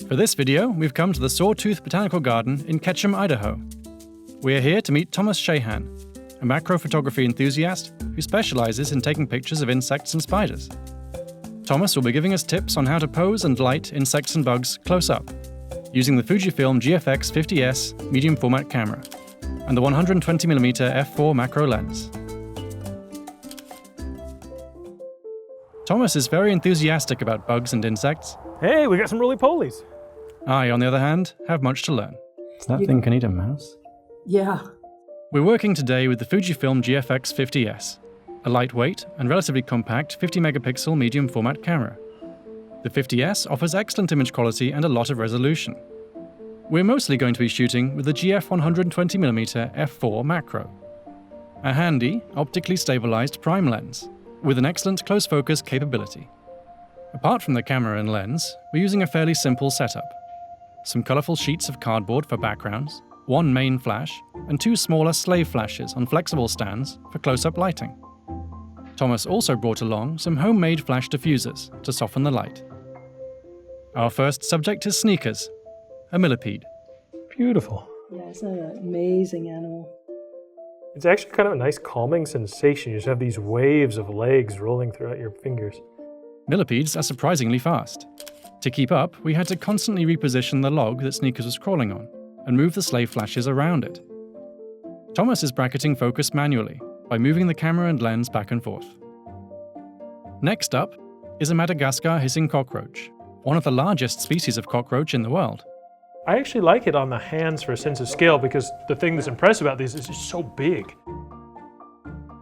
For this video, we've come to the Sawtooth Botanical Garden in Ketchum, Idaho. We are here to meet Thomas Shahan, a macro photography enthusiast who specializes in taking pictures of insects and spiders. Thomas will be giving us tips on how to pose and light insects and bugs close up, using the Fujifilm GFX 50S medium format camera and the 120mm f4 macro lens. Thomas is very enthusiastic about bugs and insects. Hey, we got some roly-polies. I, on the other hand, have much to learn. That thing can eat a mouse? Yeah. We're working today with the Fujifilm GFX 50S, a lightweight and relatively compact 50-megapixel medium format camera. The 50S offers excellent image quality and a lot of resolution. We're mostly going to be shooting with the GF 120mm f4 macro, a handy, optically stabilized prime lens with an excellent close focus capability. Apart from the camera and lens, we're using a fairly simple setup. Some colorful sheets of cardboard for backgrounds, one main flash, and two smaller slave flashes on flexible stands for close-up lighting. Thomas also brought along some homemade flash diffusers to soften the light. Our first subject is Sneakers, a millipede. Beautiful. Yeah, it's an amazing animal. It's actually kind of a nice calming sensation. You just have these waves of legs rolling throughout your fingers. Millipedes are surprisingly fast. To keep up, we had to constantly reposition the log that Sneakers was crawling on and move the slave flashes around it. Thomas is bracketing focus manually by moving the camera and lens back and forth. Next up is a Madagascar hissing cockroach, one of the largest species of cockroach in the world. I actually like it on the hands for a sense of scale because the thing that's impressive about these is it's so big.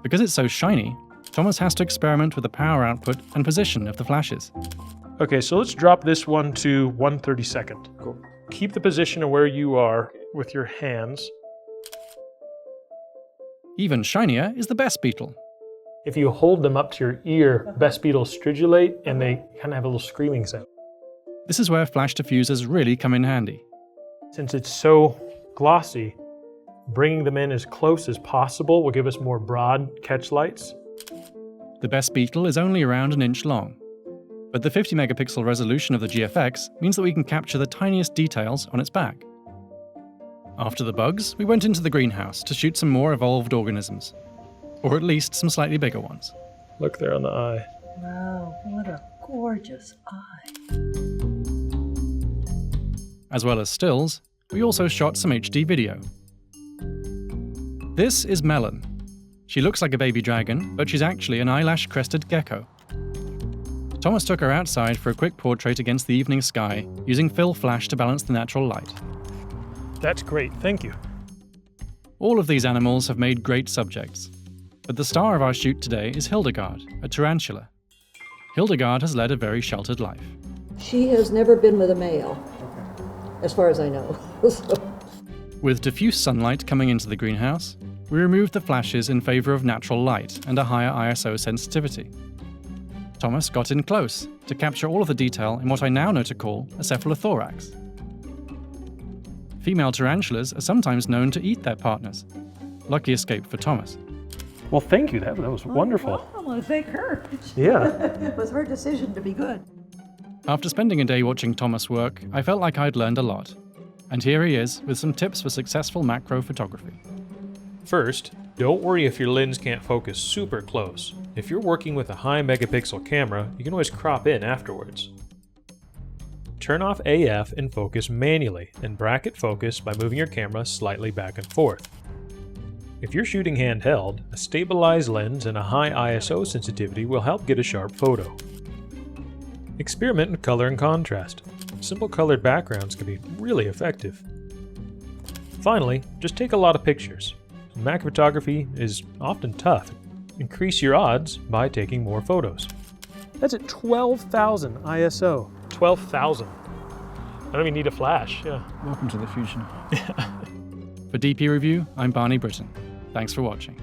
Because it's so shiny, Thomas has to experiment with the power output and position of the flashes. Okay, so let's drop this one to 1/32. Cool. Keep the position of where you are with your hands. Even shinier is the best beetle. If you hold them up to your ear, best beetles stridulate and they kind of have a little screaming sound. This is where flash diffusers really come in handy. Since it's so glossy, bringing them in as close as possible will give us more broad catch lights. The best beetle is only around an inch long, but the 50-megapixel resolution of the GFX means that we can capture the tiniest details on its back. After the bugs, we went into the greenhouse to shoot some more evolved organisms, or at least some slightly bigger ones. Look there on the eye. Wow, what a gorgeous eye. As well as stills, we also shot some HD video. This is Melon. She looks like a baby dragon, but she's actually an eyelash-crested gecko. Thomas took her outside for a quick portrait against the evening sky, using fill flash to balance the natural light. That's great, thank you. All of these animals have made great subjects, but the star of our shoot today is Hildegard, a tarantula. Hildegard has led a very sheltered life. She has never been with a male, as far as I know. With diffuse sunlight coming into the greenhouse, we removed the flashes in favor of natural light and a higher ISO sensitivity. Thomas got in close to capture all of the detail in what I now know to call a cephalothorax. Female tarantulas are sometimes known to eat their partners. Lucky escape for Thomas. Well, thank you, that was wonderful. I want to thank her. Yeah. It was her decision to be good. After spending a day watching Thomas work, I felt like I'd learned a lot. And here he is with some tips for successful macro photography. First, don't worry if your lens can't focus super close. If you're working with a high megapixel camera, you can always crop in afterwards. Turn off AF and focus manually, and bracket focus by moving your camera slightly back and forth. If you're shooting handheld, a stabilized lens and a high ISO sensitivity will help get a sharp photo. Experiment with color and contrast. Simple colored backgrounds can be really effective. Finally, just take a lot of pictures. Macro photography is often tough. Increase your odds by taking more photos. That's at 12,000 ISO. 12,000. I don't even need a flash, yeah. Welcome to the future. For DPReview, I'm Barney Britton. Thanks for watching.